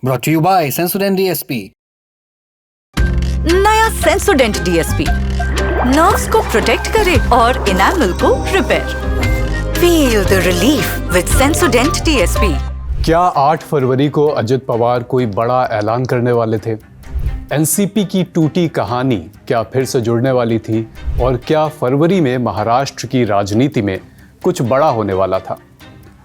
Brought to you by Sensodyne DSP. नया सेंसोडेंट DSP nerves को protect करे और इनेमल को repair. Feel the relief with सेंसोडेंट DSP. क्या 8 फरवरी को अजित पवार कोई बड़ा ऐलान करने वाले थे? एनसीपी की टूटी कहानी क्या फिर से जुड़ने वाली थी? और क्या फरवरी में महाराष्ट्र की राजनीति में कुछ बड़ा होने वाला था?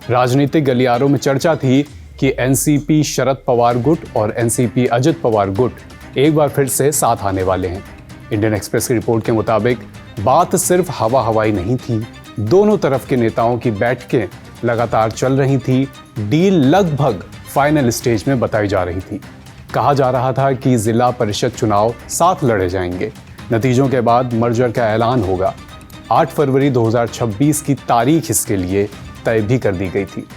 राजनीतिक गलियारों में चर्चा थी कि एनसीपी शरद पवार गुट और एनसीपी अजित पवार गुट एक बार फिर से साथ आने वाले हैं। इंडियन एक्सप्रेस की रिपोर्ट के मुताबिक बात सिर्फ हवा हवाई नहीं थी। दोनों तरफ के नेताओं की बैठकें लगातार चल रही थी। डील लगभग फाइनल स्टेज में बताई जा रही थी। कहा जा रहा था कि जिला परिषद चुनाव साथ लड़े जाएंगे। नतीजों के बाद मर्जर का ऐलान होगा। 8 फरवरी 2026 की तारीख इसके लिए तय भी कर दी गई थी।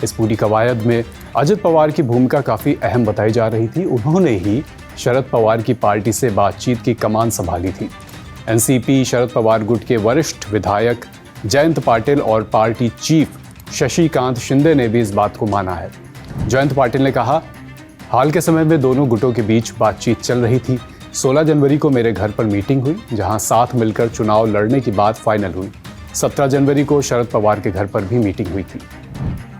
इस पूरी कवायद में अजित पवार की भूमिका काफ़ी अहम बताई जा रही थी। उन्होंने ही शरद पवार की पार्टी से बातचीत की कमान संभाली थी। एनसीपी शरद पवार गुट के वरिष्ठ विधायक जयंत पाटिल और पार्टी चीफ शशिकांत शिंदे ने भी इस बात को माना है। जयंत पाटिल ने कहा, हाल के समय में दोनों गुटों के बीच बातचीत चल रही थी। 16 जनवरी को मेरे घर पर मीटिंग हुई, जहां साथ मिलकर चुनाव लड़ने की बात फाइनल हुई। 17 जनवरी को शरद पवार के घर पर भी मीटिंग हुई थी।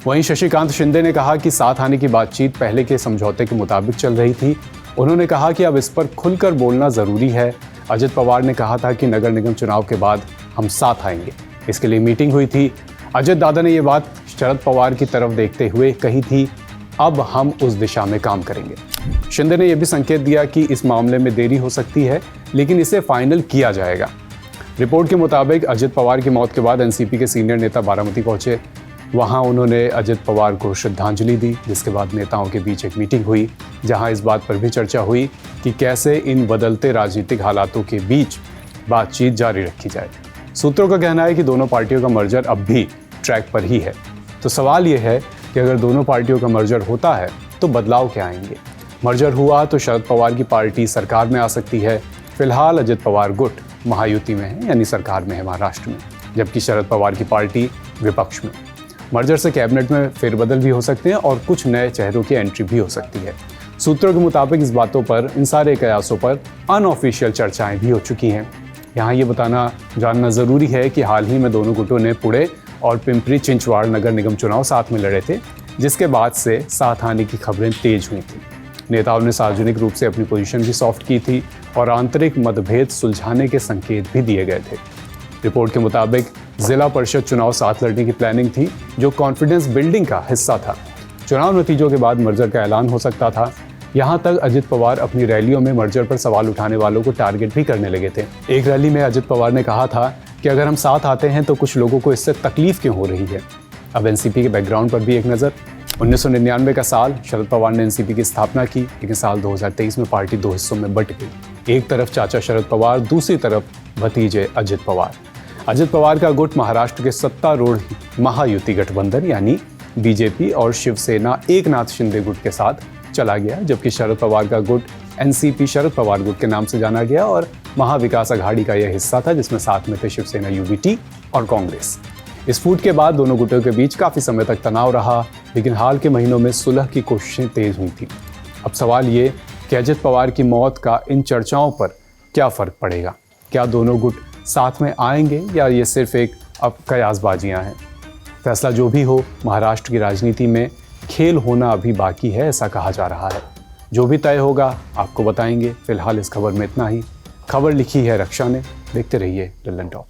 वहीं शशिकांत शिंदे ने कहा कि साथ आने की बातचीत पहले के समझौते के मुताबिक चल रही थी। उन्होंने कहा कि अब इस पर खुलकर बोलना ज़रूरी है। अजित पवार ने कहा था कि नगर निगम चुनाव के बाद हम साथ आएंगे, इसके लिए मीटिंग हुई थी। अजित दादा ने ये बात शरद पवार की तरफ देखते हुए कही थी, अब हम उस दिशा में काम करेंगे। शिंदे ने यह भी संकेत दिया कि इस मामले में देरी हो सकती है, लेकिन इसे फाइनल किया जाएगा। रिपोर्ट के मुताबिक अजित पवार की मौत के बाद एनसीपी के सीनियर नेता बारामती पहुंचे। वहां उन्होंने अजित पवार को श्रद्धांजलि दी, जिसके बाद नेताओं के बीच एक मीटिंग हुई, जहां इस बात पर भी चर्चा हुई कि कैसे इन बदलते राजनीतिक हालातों के बीच बातचीत जारी रखी जाए। सूत्रों का कहना है कि दोनों पार्टियों का मर्जर अब भी ट्रैक पर ही है। तो सवाल यह है कि अगर दोनों पार्टियों का मर्जर होता है तो बदलाव क्या आएंगे? मर्जर हुआ तो शरद पवार की पार्टी सरकार में आ सकती है। फिलहाल अजित पवार गुट महायुति में है, यानी सरकार में है महाराष्ट्र में, जबकि शरद पवार की पार्टी विपक्ष में। मर्जर से कैबिनेट में फेरबदल भी हो सकते हैं और कुछ नए चेहरों की एंट्री भी हो सकती है। सूत्रों के मुताबिक इस बातों पर, इन सारे कयासों पर अनऑफिशियल चर्चाएं भी हो चुकी हैं। यहाँ ये जानना ज़रूरी है कि हाल ही में दोनों गुटों ने पुणे और पिंपरी चिंचवाड़ नगर निगम चुनाव साथ में लड़े थे, जिसके बाद से साथ आने की खबरें तेज हुई थी। नेताओं ने सार्वजनिक रूप से अपनी पोजीशन भी सॉफ्ट की थी और आंतरिक मतभेद सुलझाने के संकेत भी दिए गए थे। रिपोर्ट के मुताबिक जिला परिषद चुनाव साथ लड़ने की प्लानिंग थी, जो कॉन्फिडेंस बिल्डिंग का हिस्सा था। चुनाव नतीजों के बाद मर्जर का ऐलान हो सकता था। यहाँ तक अजित पवार अपनी रैलियों में मर्जर पर सवाल उठाने वालों को टारगेट भी करने लगे थे। एक रैली में अजित पवार ने कहा था कि अगर हम साथ आते हैं तो कुछ लोगों को इससे तकलीफ क्यों हो रही है। अब एनसीपी के बैकग्राउंड पर भी एक नज़र। 1999 का साल, शरद पवार ने एनसीपी की स्थापना की, लेकिन साल 2023 में पार्टी 2 हिस्सों में बंट गई। एक तरफ चाचा शरद पवार, दूसरी तरफ भतीजे अजित पवार। अजित पवार का गुट महाराष्ट्र के सत्तारूढ़ महायुति गठबंधन यानी बीजेपी और शिवसेना एकनाथ शिंदे गुट के साथ चला गया, जबकि शरद पवार का गुट एनसीपी शरद पवार गुट के नाम से जाना गया और महाविकास अघाड़ी का यह हिस्सा था, जिसमें साथ में थे शिवसेना, यूबीटी और कांग्रेस। इस फूट के बाद दोनों गुटों के बीच काफी समय तक तनाव रहा, लेकिन हाल के महीनों में सुलह की कोशिशें तेज हुई थी। अब सवाल ये कि अजित पवार की मौत का इन चर्चाओं पर क्या फर्क पड़ेगा? क्या दोनों गुट साथ में आएंगे या ये सिर्फ एक अब कयासबाजियां हैं? फैसला जो भी हो, महाराष्ट्र की राजनीति में खेल होना अभी बाकी है, ऐसा कहा जा रहा है। जो भी तय होगा आपको बताएंगे। फिलहाल इस खबर में इतना ही। खबर लिखी है रक्षा ने। देखते रहिए लल्लन टॉप।